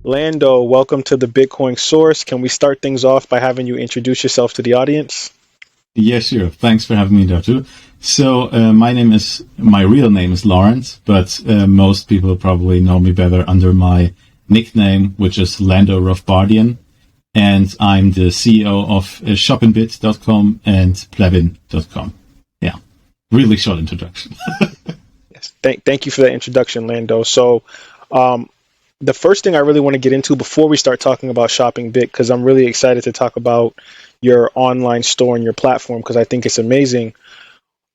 Lando, welcome to the Bitcoin Source. Can we start things off by having you introduce yourself to the audience? Yeah, sure. Thanks for having me, Dr. So, my real name is Lawrence, but most people probably know me better under my nickname, which is Lando Rothbardian. And I'm the CEO of ShopInBit.com and Plebin.com. Yeah, really short introduction. Yes. Thank you for that introduction, Lando. Um, the first thing I really want to get into before we start talking about ShopInBit, because I'm really excited to talk about your online store and your platform, because I think it's amazing.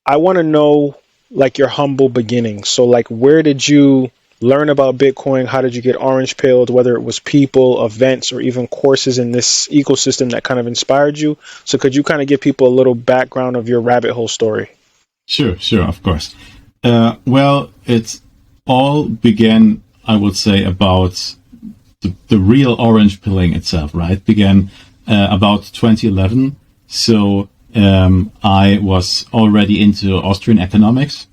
I want to know like your humble beginnings. So like where did you learn about Bitcoin? How did you get orange pilled, whether it was people, events, or even courses in this ecosystem that kind of inspired you? So could you kind of give people a little background of your rabbit hole story? Sure, of course. Well, it all began, I would say, about the real orange pilling itself, right? Began about 2011. So I was already into Austrian economics.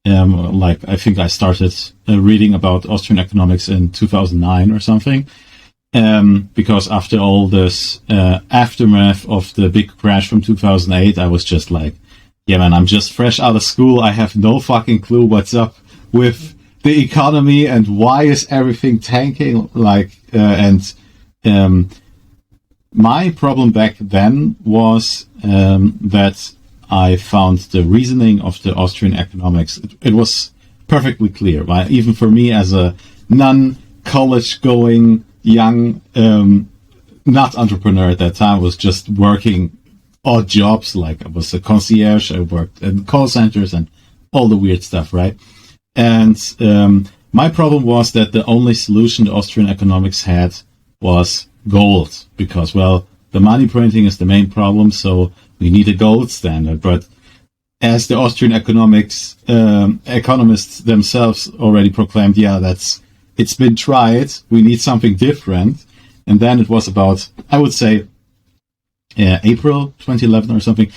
I think I started reading about Austrian economics in 2009 or something. Because after all this aftermath of the big crash from 2008, I was just like, yeah, man, I'm just fresh out of school. I have no fucking clue what's up with the economy and why is everything tanking. My problem back then was that I found the reasoning of the Austrian economics. It was perfectly clear, right? Even for me as a non-college going young, not entrepreneur at that time, was just working odd jobs. Like I was a concierge. I worked in call centers and all the weird stuff, right? And my problem was that the only solution the Austrian economics had was gold, because, well, the money printing is the main problem, so we need a gold standard. But as the Austrian economists themselves already proclaimed, it's been tried, we need something different. And then it was about, I would say, April 2011 or something.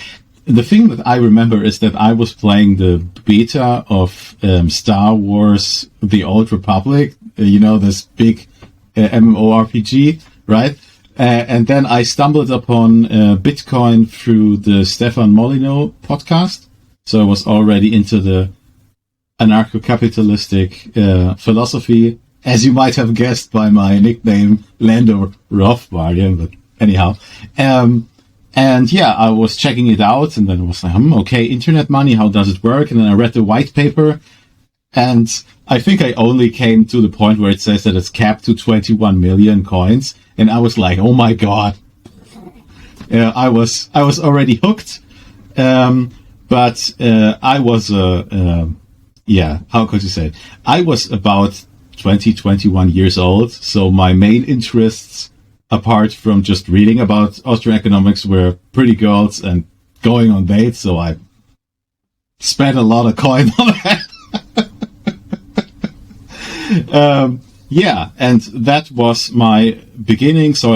The thing that I remember is that I was playing the beta of Star Wars: The Old Republic, this big MMORPG, right? And then I stumbled upon Bitcoin through the Stefan Molyneux podcast. So I was already into the anarcho-capitalistic philosophy, as you might have guessed by my nickname, Lando Rothbardian, but anyhow. I was checking it out, and then I was like, okay, internet money, how does it work? And then I read the white paper, and I think I only came to the point where it says that it's capped to 21 million coins, and I was like, oh my god. I was already hooked, but I was, how could you say it? I was about 21 years old, so my main interests, apart from just reading about Austrian economics, were pretty girls and going on dates, so I spent a lot of coin on that. And that was my beginning, so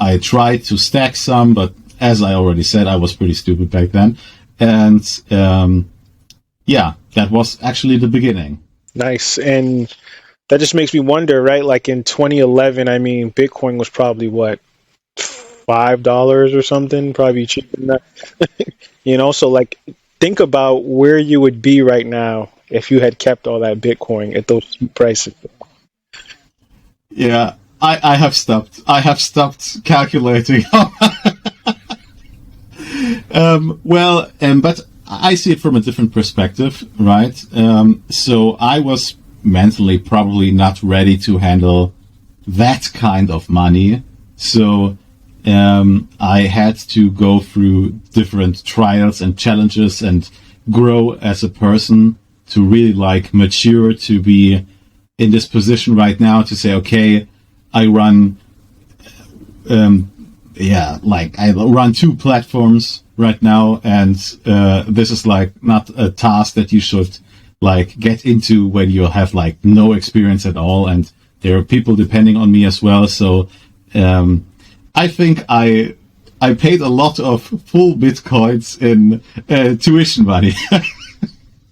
I tried to stack some, but as I already said, I was pretty stupid back then. And that was actually the beginning. Nice. And that just makes me wonder, right? Like in 2011, I mean, Bitcoin was probably what, $5 or something, probably cheaper than that. So like think about where you would be right now if you had kept all that Bitcoin at those prices. Yeah, I have stopped. I have stopped calculating. But I see it from a different perspective, right? So I was mentally probably not ready to handle that kind of money. So I had to go through different trials and challenges and grow as a person to really mature to be in this position right now to say, okay, I run, I run 2 platforms right now, and this is not a task that you should get into when you have no experience at all, and there are people depending on me as well. So I think I paid a lot of full bitcoins in tuition money.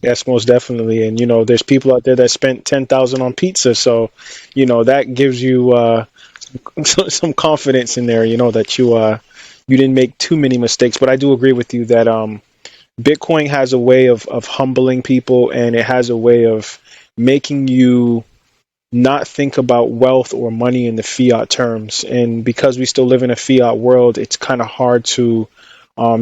Yes, most definitely. And there's people out there that spent 10,000 on pizza, so that gives you some confidence in there. That you didn't make too many mistakes. But I do agree with you that Bitcoin has a way of humbling people, and it has a way of making you not think about wealth or money in the fiat terms. And because we still live in a fiat world, it's kind of hard to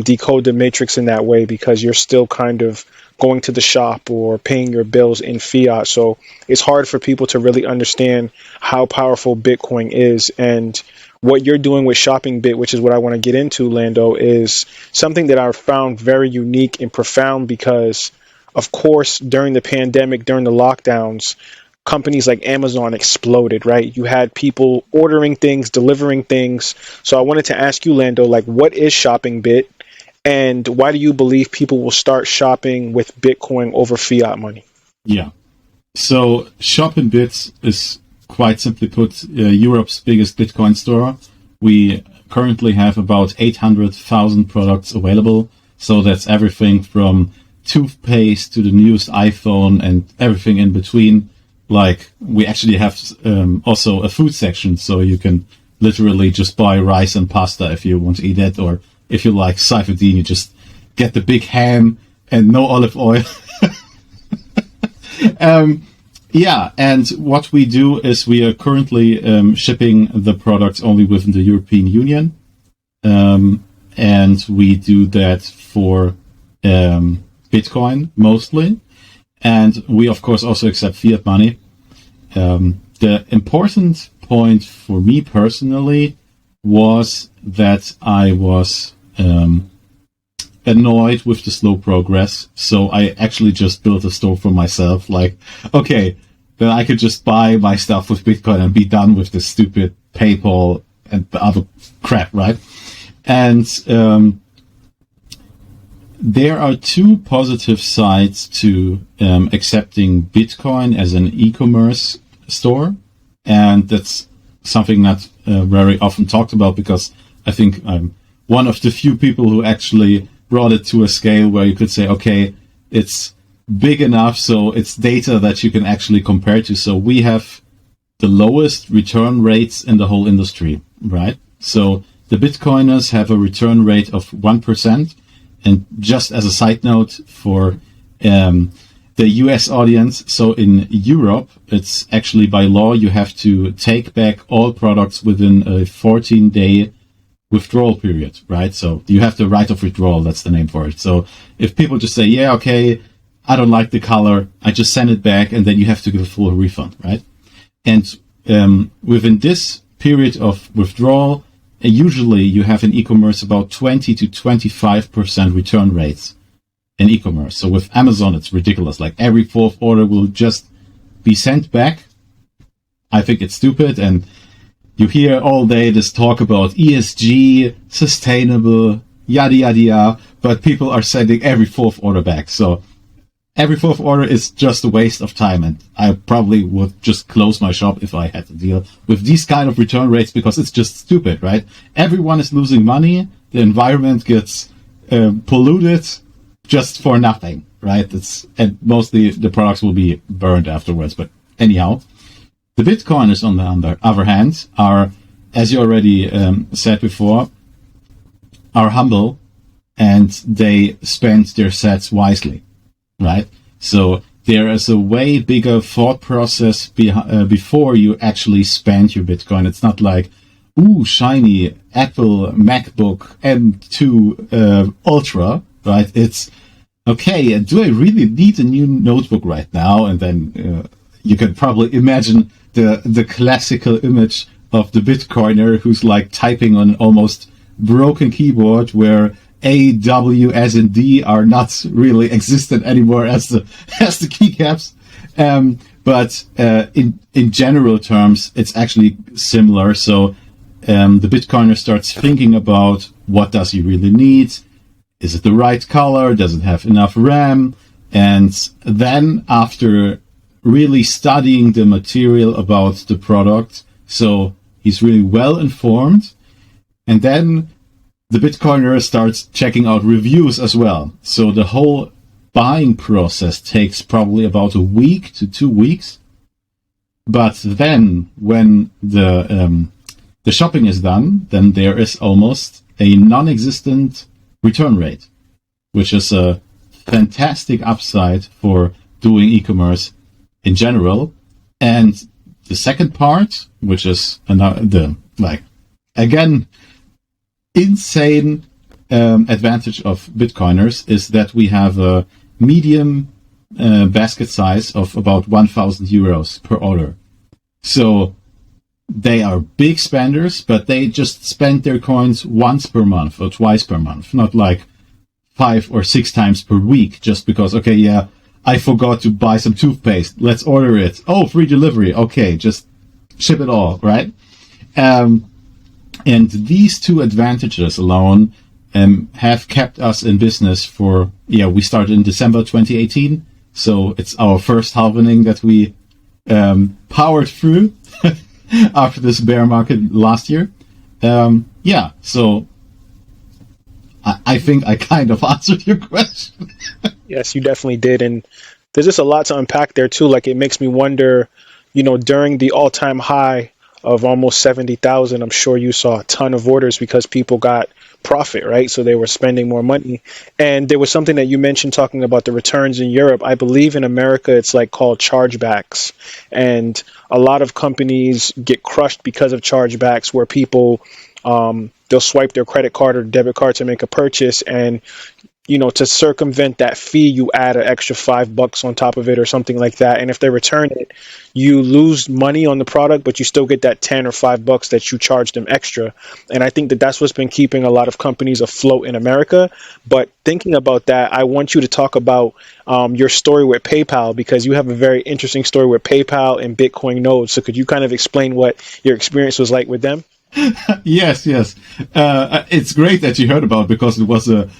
decode the matrix in that way, because you're still kind of going to the shop or paying your bills in fiat. So it's hard for people to really understand how powerful Bitcoin is. And what you're doing with ShopInBit, which is what I want to get into, Lando, is something that I found very unique and profound because, of course, during the pandemic, during the lockdowns, companies like Amazon exploded, right? You had people ordering things, delivering things. So I wanted to ask you, Lando, like, what is ShopInBit, and why do you believe people will start shopping with Bitcoin over fiat money? Yeah. So ShopInBit is, quite simply put, Europe's biggest Bitcoin store. We currently have about 800,000 products available. So that's everything from toothpaste to the newest iPhone and everything in between. Like, we actually have also a food section, so you can literally just buy rice and pasta if you want to eat it, or if you like Seifedin, you just get the big ham and no olive oil. Yeah, and what we do is we are currently shipping the products only within the European Union, and we do that for Bitcoin mostly. And we, of course, also accept fiat money. The important point for me personally was that I was annoyed with the slow progress. So I actually just built a store for myself. Like, okay, then I could just buy my stuff with Bitcoin and be done with this stupid PayPal and the other crap, right? And there are two positive sides to accepting Bitcoin as an e-commerce store, and that's something not very often talked about, because I think I'm one of the few people who actually brought it to a scale where you could say, okay, it's big enough, so it's data that you can actually compare to. So we have the lowest return rates in the whole industry, right? So the Bitcoiners have a return rate of 1%. And just as a side note for the US audience, so in Europe, it's actually by law you have to take back all products within a 14-day withdrawal period, right? So you have the right of withdrawal, that's the name for it. So if people just say, yeah, okay, I don't like the color, I just send it back, and then you have to give a full refund, right? And within this period of withdrawal, usually you have in e-commerce about 20 to 25% return rates in e-commerce. So with Amazon, it's ridiculous. Like, every fourth order will just be sent back. I think it's stupid. And you hear all day this talk about ESG, sustainable, yada, yada, yada, but people are sending every fourth order back. So every fourth order is just a waste of time, and I probably would just close my shop if I had to deal with these kind of return rates, because it's just stupid, right? Everyone is losing money, the environment gets polluted just for nothing, right? And mostly the products will be burned afterwards. But anyhow, the Bitcoiners, on the other hand, are, as you already said before, are humble, and they spend their sats wisely. Right? So there is a way bigger thought process before you actually spend your Bitcoin. It's not like, ooh, shiny Apple MacBook M2 Ultra, right? It's, okay, do I really need a new notebook right now? And then you can probably imagine the classical image of the Bitcoiner who's like typing on an almost broken keyboard, where A, W, S, and D are not really existent anymore as the keycaps. But in general terms, it's actually similar. So the Bitcoiner starts thinking about, what does he really need? Is it the right color? Does it have enough RAM? And then, after really studying the material about the product, so he's really well informed, and then the Bitcoiner starts checking out reviews as well. So the whole buying process takes probably about a week to 2 weeks. But then when the shopping is done, then there is almost a non-existent return rate, which is a fantastic upside for doing e-commerce in general. And the second part, which is again, insane advantage of Bitcoiners, is that we have a medium basket size of about 1,000 euros per order. So they are big spenders, but they just spend their coins once per month or twice per month, not like 5 or 6 times per week, just because, okay, yeah, I forgot to buy some toothpaste. Let's order it. Oh, free delivery. Okay, just ship it all, right? And these two advantages alone have kept us in business for, we started in December 2018. So it's our first halvening that we powered through after this bear market last year. So I think I kind of answered your question. Yes, you definitely did. And there's just a lot to unpack there too. Like, it makes me wonder, during the all-time high of almost 70,000, I'm sure you saw a ton of orders because people got profit, right? So they were spending more money. And there was something that you mentioned talking about the returns in Europe. I believe in America, it's like called chargebacks. And a lot of companies get crushed because of chargebacks, where people, they'll swipe their credit card or debit card to make a purchase, and to circumvent that fee, you add an extra $5 on top of it or something like that. And if they return it, you lose money on the product, but you still get that 10 or $5 that you charged them extra. And I think that that's what's been keeping a lot of companies afloat in America. But thinking about that, I want you to talk about your story with PayPal, because you have a very interesting story with PayPal and Bitcoin nodes. So could you kind of explain what your experience was like with them? Yes. It's great that you heard about it, because it was a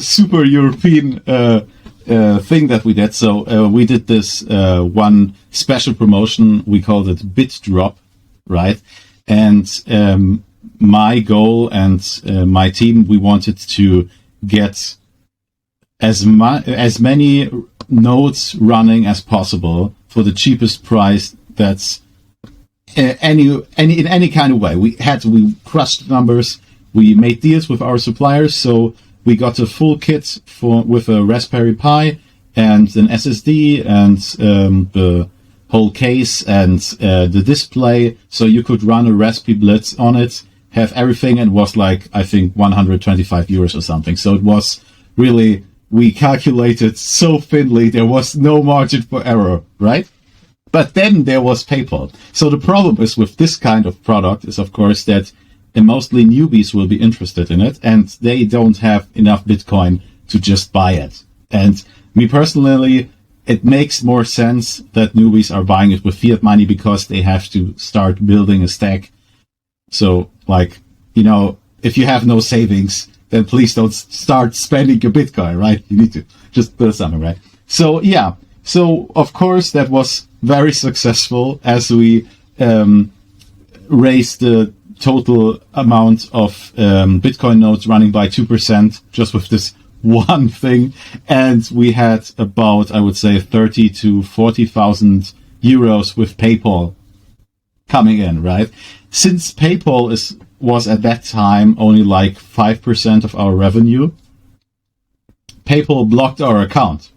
super European thing that we did. So we did this one special promotion. We called it Bit Drop, right? And my goal and my team, we wanted to get as many nodes running as possible for the cheapest price. That's in any kind of way. We crushed numbers. We made deals with our suppliers, so we got a full kit with a Raspberry Pi and an SSD and the whole case and the display, so you could run a Raspberry Blitz on it, have everything, and it was like, I think, 125 euros or something. So it was really, we calculated so thinly, there was no margin for error, right? But then there was PayPal. So the problem is with this kind of product is, of course, that mostly newbies will be interested in it, and they don't have enough Bitcoin to just buy it. And me personally, it makes more sense that newbies are buying it with fiat money, because they have to start building a stack. So, if you have no savings, then please don't start spending your Bitcoin, right? You need to just build something, right? So, yeah. So, of course, that was very successful as we raised the total amount of Bitcoin nodes running by 2% just with this one thing. And we had about, I would say, 30 to 40,000 euros with PayPal coming in, right? Since PayPal was at that time only like 5% of our revenue, PayPal blocked our account.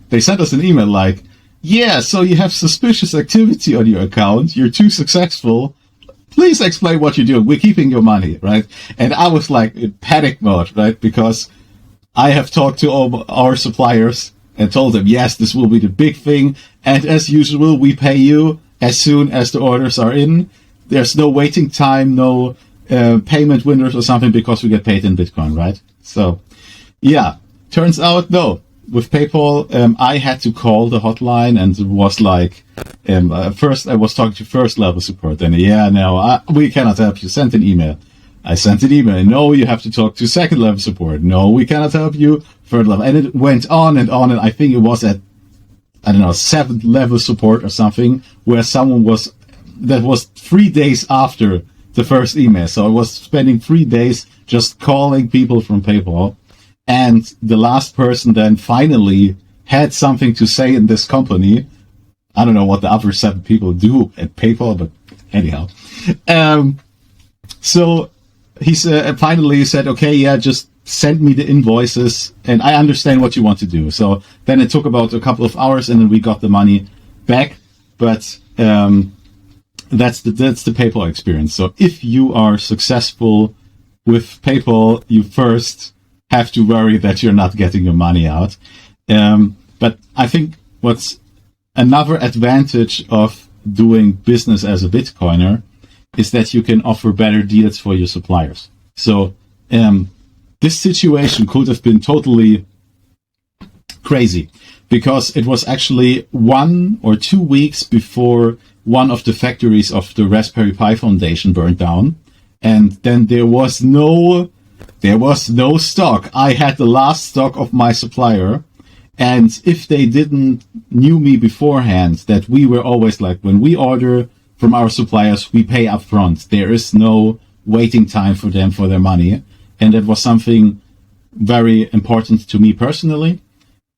They sent us an email like, yeah, so you have suspicious activity on your account. You're too successful. Please explain what you're doing. We're keeping your money, right? And I was like in panic mode, right? Because I have talked to all our suppliers and told them, yes, this will be the big thing. And as usual, we pay you as soon as the orders are in. There's no waiting time, no payment windows or something, because we get paid in Bitcoin, right? So, yeah, turns out, no. With PayPal, I had to call the hotline, and it was like, first I was talking to first level support, then, we cannot help you, send an email. I sent an email, no, you have to talk to second level support, no, we cannot help you, third level, and it went on, and I think it was at, I don't know, 7th level support or something, where someone that was 3 days after the first email, so I was spending 3 days just calling people from PayPal. And the last person then finally had something to say in this company. I don't know what the other 7 people do at PayPal, but anyhow. So he said, finally he said, okay, yeah, just send me the invoices and I understand what you want to do. So then it took about a couple of hours and then we got the money back. But that's the PayPal experience. So if you are successful with PayPal, you first have to worry that you're not getting your money out. But I think what's another advantage of doing business as a Bitcoiner is that you can offer better deals for your suppliers. So this situation could have been totally crazy because it was actually 1 or 2 weeks before one of the factories of the Raspberry Pi Foundation burned down. And then there was no stock. I had the last stock of my supplier. And if they didn't knew me beforehand, that we were always like, when we order from our suppliers, we pay up front. There is no waiting time for them for their money. And that was something very important to me personally,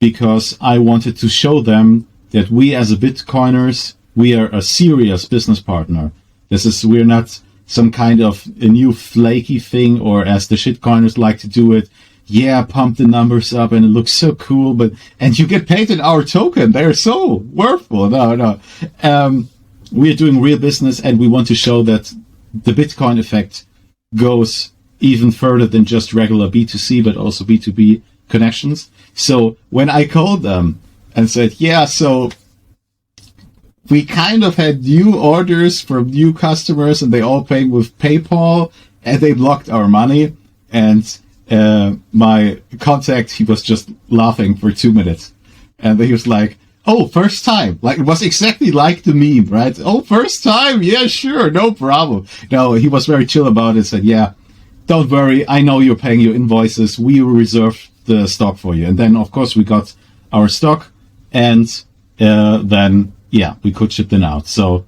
because I wanted to show them that we as a Bitcoiners, we are a serious business partner. We're not some kind of a new flaky thing, or as the shitcoiners like to do it, yeah, pump the numbers up and it looks so cool, and you get paid in our token. They're so worthful. No. We're doing real business and we want to show that the Bitcoin effect goes even further than just regular B2C, but also B2B connections. So when I called them and said, yeah, so we kind of had new orders from new customers and they all paid with PayPal and they blocked our money. And my contact, he was just laughing for 2 minutes. And he was like, oh, first time. Like, it was exactly like the meme, right? Oh, first time? Yeah, sure. No problem. No, he was very chill about it. Said, yeah, don't worry. I know you're paying your invoices. We will reserve the stock for you. And then, of course, we got our stock and then, yeah, we could ship them out. So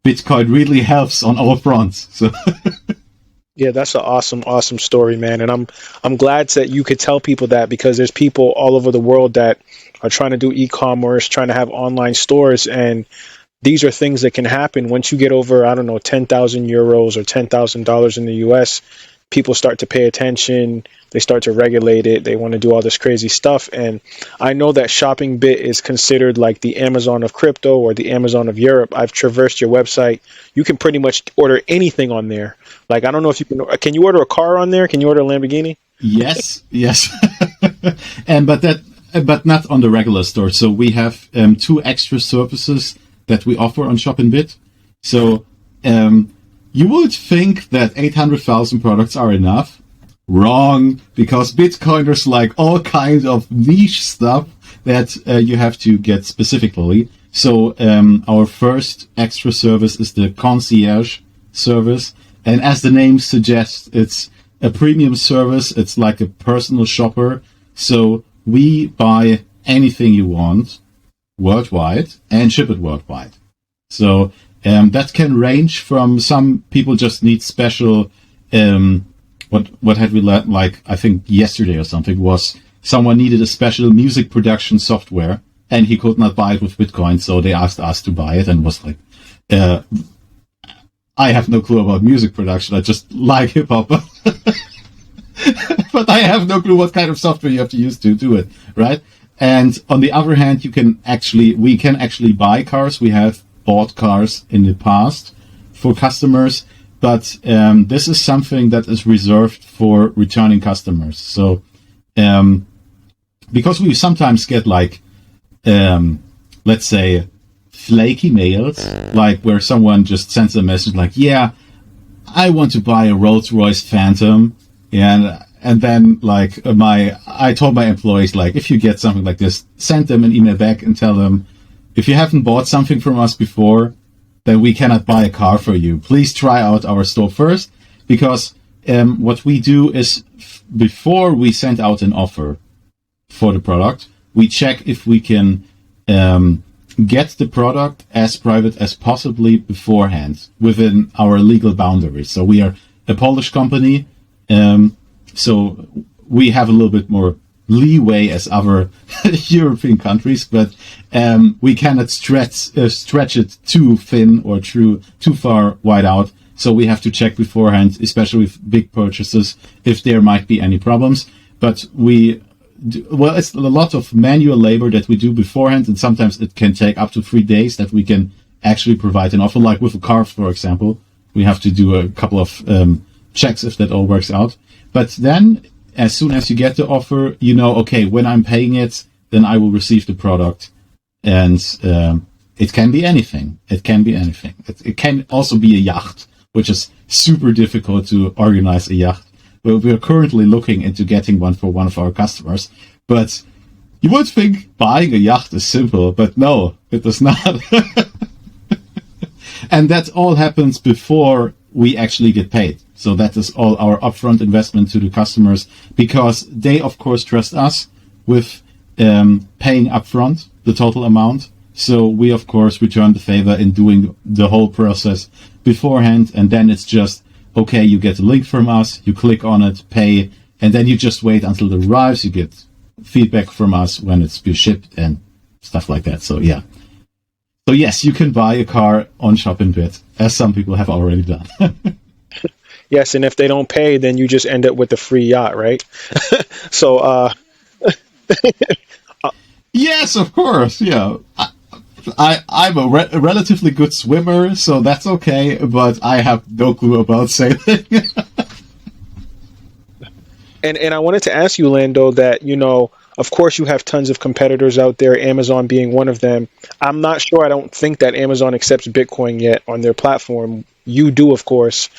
Bitcoin really helps on all fronts. So Yeah, that's an awesome story, man. And I'm glad that you could tell people that, because there's people all over the world that are trying to do e-commerce, trying to have online stores, and these are things that can happen once you get over, I don't know, 10,000 euros or $10,000 in the US. People start to pay attention. They start to regulate it. They want to do all this crazy stuff. And I know that ShoppingBit is considered like the Amazon of crypto or the Amazon of Europe. I've traversed your website. You can pretty much order anything on there. Like, I don't know if you can you order a car on there? Can you order a Lamborghini? Yes. But not on the regular store. So we have 2 extra services that we offer on ShopInBit. So you would think that 800,000 products are enough. Wrong, because Bitcoiners like all kinds of niche stuff that you have to get specifically. So our first extra service is the Concierge service. And as the name suggests, it's a premium service. It's like a personal shopper. So we buy anything you want worldwide and ship it worldwide. So that can range from, some people just need special, what had we learned, like, I think yesterday or something, was someone needed a special music production software and he could not buy it with Bitcoin. So they asked us to buy it, and was like, I have no clue about music production. I just like hip hop. But I have no clue what kind of software you have to use to do it, right? And on the other hand, we can actually buy cars. We have bought cars in the past for customers, but this is something that is reserved for returning customers. So because we sometimes get like, let's say, flaky mails, like where someone just sends a message like, yeah, I want to buy a Rolls-Royce Phantom, and then like I told my employees, like, if you get something like this, send them an email back and tell them, if you haven't bought something from us before, then we cannot buy a car for you. Please try out our store first, because what we do is, before we send out an offer for the product, we check if we can get the product as private as possibly beforehand within our legal boundaries. So we are a Polish company, so we have a little bit more leeway as other European countries, but we cannot stretch it too thin or too far wide out. So we have to check beforehand, especially with big purchases, if there might be any problems. But it's a lot of manual labor that we do beforehand, and sometimes it can take up to 3 days that we can actually provide an offer. Like with a car, for example, we have to do a couple of checks if that all works out. But then, as soon as you get the offer, you know, okay, when I'm paying it, then I will receive the product. And it can be anything. It can be anything. It can also be a yacht, which is super difficult to organize a yacht. We are currently looking into getting one for one of our customers. But you would think buying a yacht is simple, but no, it is not. And that all happens before we actually get paid. So that is all our upfront investment to the customers, because they, of course, trust us with paying upfront the total amount. So we, of course, return the favor in doing the whole process beforehand. And then it's just, okay, you get a link from us, you click on it, pay, and then you just wait until it arrives. You get feedback from us when it's been shipped and stuff like that. So, yeah. So, yes, you can buy a car on ShopInBit, as some people have already done. Yes, and if they don't pay, then you just end up with a free yacht, right? So, Yes, of course. Yeah, I'm a relatively good swimmer, so that's okay. But I have no clue about sailing. and I wanted to ask you, Lando, that, of course, you have tons of competitors out there, Amazon being one of them. I'm not sure. I don't think that Amazon accepts Bitcoin yet on their platform. You do, of course.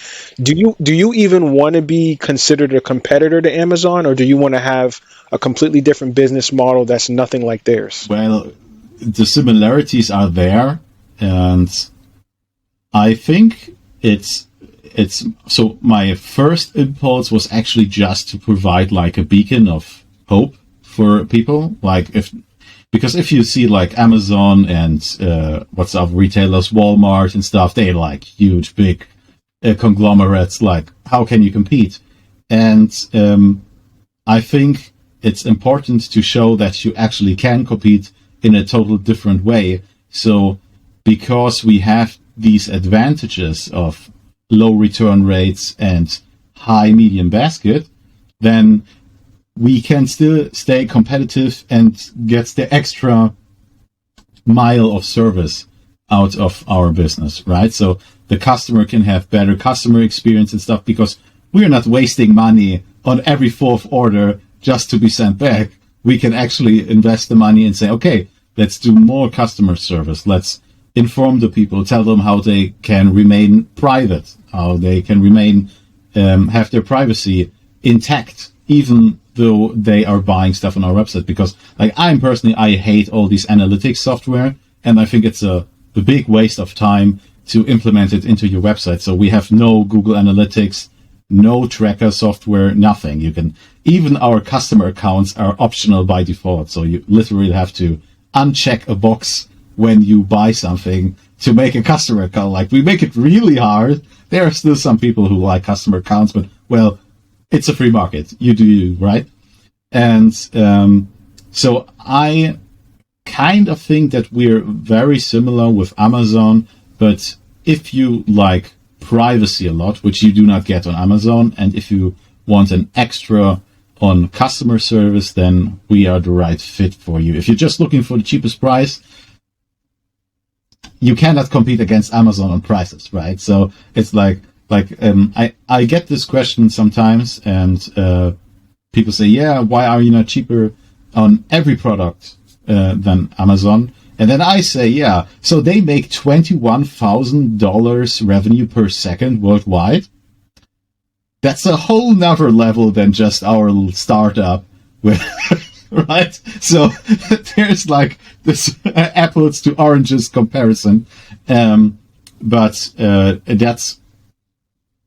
Do you even want to be considered a competitor to Amazon, or do you want to have a completely different business model that's nothing like theirs? Well, the similarities are there, and I think it's so my first impulse was actually just to provide like a beacon of hope for people, because if you see like Amazon and what's up retailers, Walmart and stuff, they're like huge, big conglomerates. Like, how can you compete? And I think it's important to show that you actually can compete in a total different way. So because we have these advantages of low return rates and high medium basket, then we can still stay competitive and get the extra mile of service out of our business, right? So the customer can have better customer experience and stuff, because we're not wasting money on every fourth order just to be sent back. We can actually invest the money and say, okay, let's do more customer service. Let's inform the people, tell them how they can remain private, how they can remain, have their privacy intact, even though they are buying stuff on our website. Because like I hate all these analytics software, and I think it's a big waste of time to implement it into your website. So we have no Google Analytics, no tracker software, nothing. Even our customer accounts are optional by default. So you literally have to uncheck a box when you buy something to make a customer account. Like, we make it really hard. There are still some people who like customer accounts, but well, it's a free market. You do you, right? And so I kind of think that we're very similar with Amazon, but if you like privacy a lot, which you do not get on Amazon, and if you want an extra on customer service, then we are the right fit for you. If you're just looking for the cheapest price, you cannot compete against Amazon on prices, right? So it's I get this question sometimes, and people say, yeah, why are you not cheaper on every product than Amazon? And then I say, yeah, so they make $21,000 revenue per second worldwide. That's a whole nother level than just our little startup, right? So there's like this apples to oranges comparison. But that's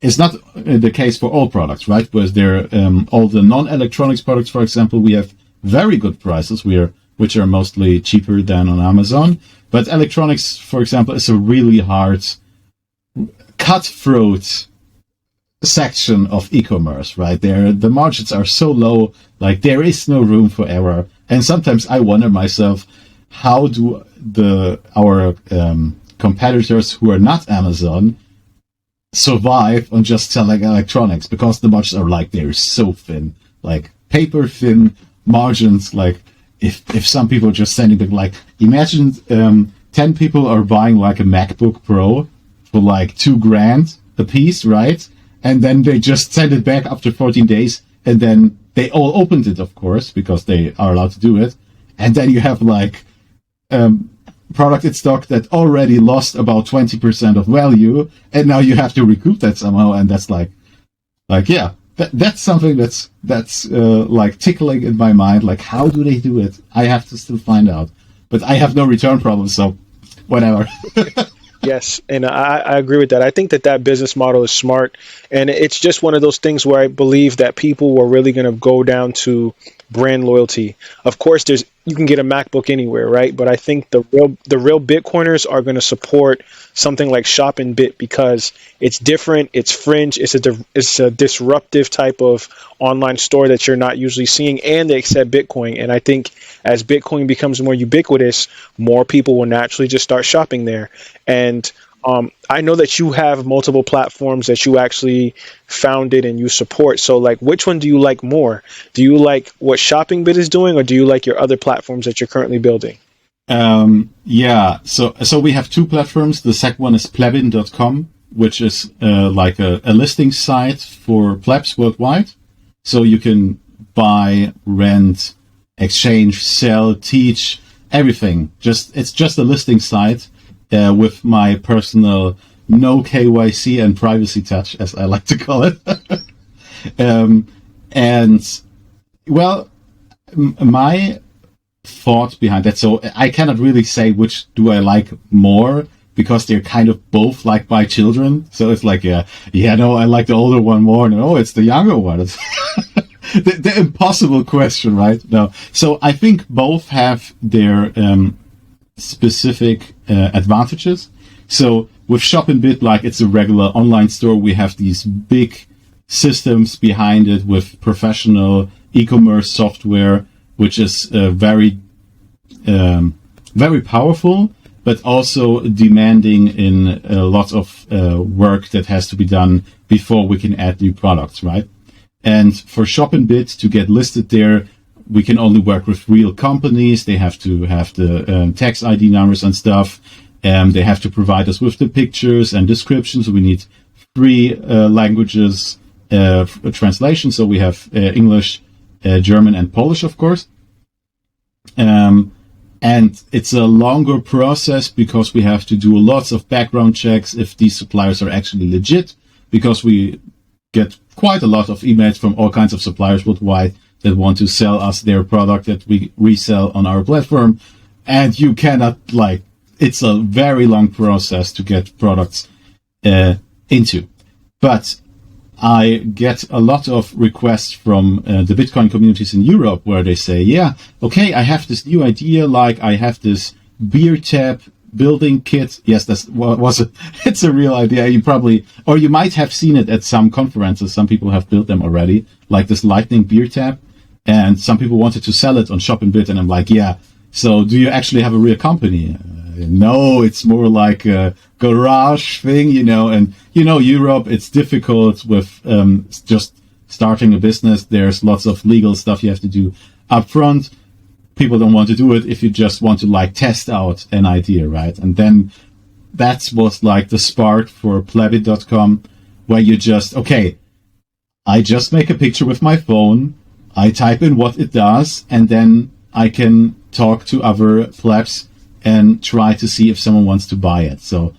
it's not the case for all products, right? Because there, all the non-electronics products, for example, we have very good prices, which are mostly cheaper than on Amazon. But electronics, for example, is a really hard, cutthroat section of e-commerce, right? There, the margins are so low, like there is no room for error. And sometimes I wonder myself, how do our competitors who are not Amazon survive on just selling electronics? Because the margins are like, they're so thin, like paper thin margins. Like if some people are just sending back, like imagine 10 people are buying like a MacBook Pro for like $2,000 a piece, right? And then they just send it back after 14 days, and then they all opened it, of course, because they are allowed to do it. And then you have like product in stock that already lost about 20% of value, and now you have to recoup that somehow. And that's like yeah, that's something that's like tickling in my mind. Like, how do they do it? I have to still find out, but I have no return problem, so whatever. Yes, and I agree with that. I think that business model is smart, and it's just one of those things where I believe that people were really going to go down to brand loyalty. Of course, you can get a MacBook anywhere, right? But I think the real Bitcoiners are going to support something like ShopInBit because it's different, it's fringe, it's a disruptive type of online store that you're not usually seeing, and they accept Bitcoin. And I think as Bitcoin becomes more ubiquitous, more people will naturally just start shopping there. And I know that you have multiple platforms that you actually founded and you support. So, like, which one do you like more? Do you like what ShopInBit is doing, or do you like your other platforms that you're currently building? Yeah. So we have two platforms. The second one is Plebin.com, which is like a listing site for plebs worldwide. So you can buy, rent, exchange, sell, teach, everything. It's just a listing site. With my personal no KYC and privacy touch, as I like to call it. And, well, my thought behind that, so I cannot really say which do I like more, because they're kind of both liked by children. So it's like, no, I like the older one more. No, it's the younger one. It's the impossible question, right? No. So I think both have their specific advantages. So with ShopInBit, like it's a regular online store, we have these big systems behind it with professional e-commerce software, which is very powerful, but also demanding in a lot of work that has to be done before we can add new products, right? And for ShopInBit to get listed there, we can only work with real companies. They have to have the tax ID numbers and stuff. They have to provide us with the pictures and descriptions. We need 3 languages translation. So we have English, German, and Polish, of course. And it's a longer process because we have to do lots of background checks if these suppliers are actually legit, because we get quite a lot of emails from all kinds of suppliers worldwide that want to sell us their product that we resell on our platform. And you cannot, like, it's a very long process to get products into. But I get a lot of requests from the Bitcoin communities in Europe where they say, yeah, okay, I have this new idea, like I have this beer tap building kit. Yes, it's a real idea. You probably, or you might have seen it at some conferences. Some people have built them already, like this lightning beer tap. And some people wanted to sell it on ShopInBit, and I'm like, yeah, so do you actually have a real company? No, it's more like a garage thing, and Europe, it's difficult with just starting a business. There's lots of legal stuff you have to do up front. People don't want to do it if you just want to like test out an idea, right? And then that was like the spark for Plebin.com, where you just, okay, I just make a picture with my phone, I type in what it does, and then I can talk to other plebs and try to see if someone wants to buy it. So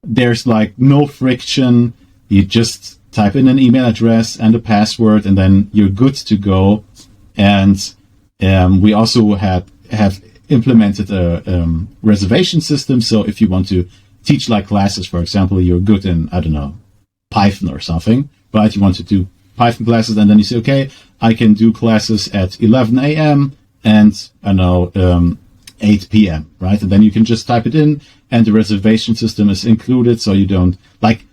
there's like no friction. You just type in an email address and a password, and then you're good to go. And we also have implemented a reservation system. So if you want to teach like classes, for example, you're good in, I don't know, Python or something, but you want to do Python classes, and then you say, okay, I can do classes at 11 a.m. and, 8 p.m., right? And then you can just type it in, and the reservation system is included, so you don't, like,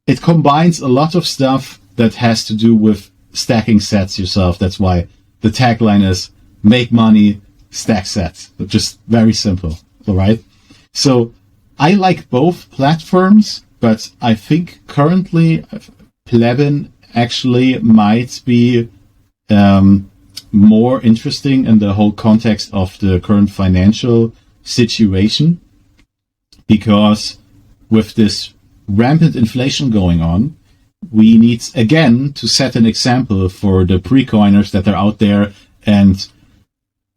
it combines a lot of stuff that has to do with stacking sets yourself. That's why the tagline is make money, stack sets. Just very simple. All right. So I like both platforms, but I think currently Plebin actually might be more interesting in the whole context of the current financial situation, because with this rampant inflation going on, we need again to set an example for the pre-coiners that are out there and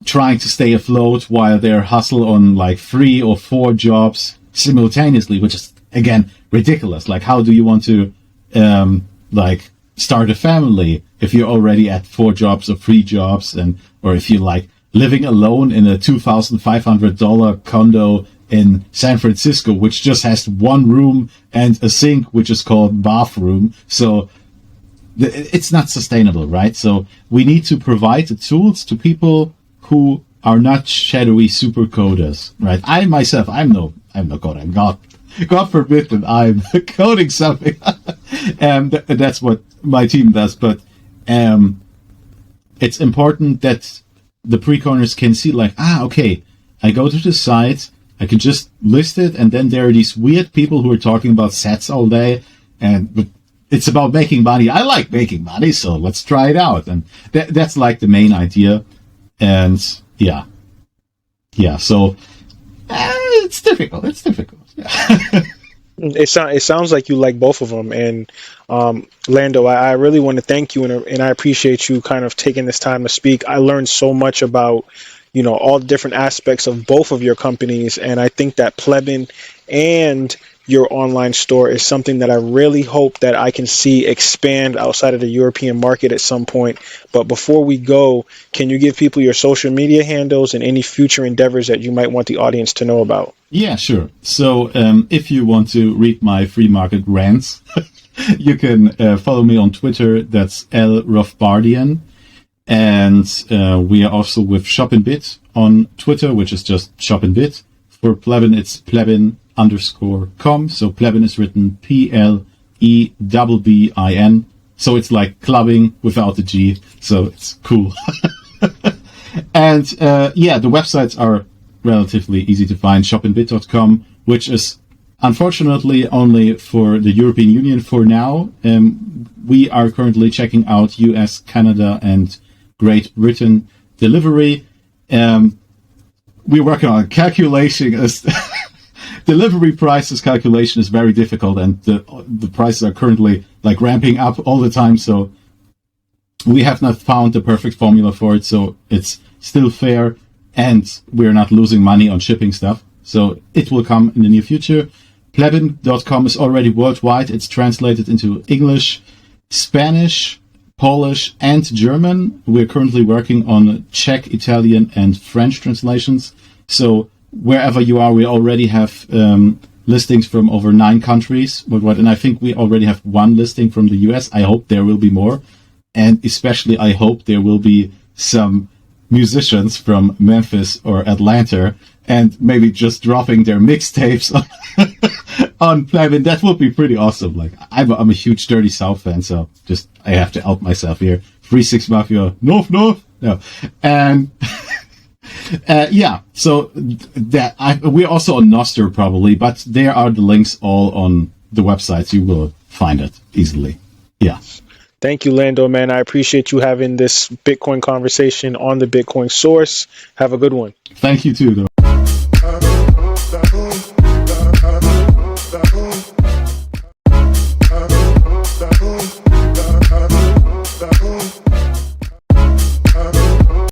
trying to stay afloat while they're hustle on like 3 or 4 jobs simultaneously, which is again ridiculous. Like, how do you want to like start a family if you're already at 4 jobs or 3 jobs, and or if you're like living alone in a $2,500 condo in San Francisco, which just has 1 room and a sink, which is called bathroom. So it's not sustainable, right? So we need to provide the tools to people who are not shadowy super coders, right? I myself, I'm no coder. God forbid that I'm coding something. That's what my team does. But it's important that the pre-coiners can see, like, okay, I go to the site, I can just list it, and then there are these weird people who are talking about sets all day, but it's about making money. I like making money, so let's try it out. And that's like the main idea. And yeah. So it's difficult. It sounds like you like both of them. And Lando, I really want to thank you, and I appreciate you kind of taking this time to speak. I learned so much about, all the different aspects of both of your companies, and I think that Plebin and your online store is something that I really hope that I can see expand outside of the European market at some point. But before we go, can you give people your social media handles and any future endeavors that you might want the audience to know about? Yeah, sure. So if you want to read my free market rants, you can follow me on Twitter. That's LRothbardian. And we are also with ShopInBit on Twitter, which is just ShopInBit. For Plebin, it's plebin_com. So Plebin is written PLEBBIN. So it's like clubbing without the G. So it's cool. And the websites are relatively easy to find. ShopInBit.com, which is unfortunately only for the European Union for now. We are currently checking out US, Canada, and Great Britain delivery. We're working on calculating delivery prices. Calculation is very difficult, and the prices are currently like ramping up all the time. So we have not found the perfect formula for it. So it's still fair, and we're not losing money on shipping stuff. So it will come in the near future. Plebin.com is already worldwide. It's translated into English, Spanish, Polish, and German. We're currently working on Czech, Italian, and French translations. So wherever you are, we already have listings from over 9 countries. And I think we already have 1 listing from the US. I hope there will be more. And especially I hope there will be some musicians from Memphis or Atlanta and maybe just dropping their mixtapes on Plebin. That would be pretty awesome. Like, I'm a huge Dirty South fan, so just I have to out myself here. 3-6 Mafia, no. And so that we're also on Nostr probably, but there are the links all on the websites. You will find it easily. Yeah. Thank you, Lando, man. I appreciate you having this Bitcoin conversation on the Bitcoin Source. Have a good one. Thank you too, though.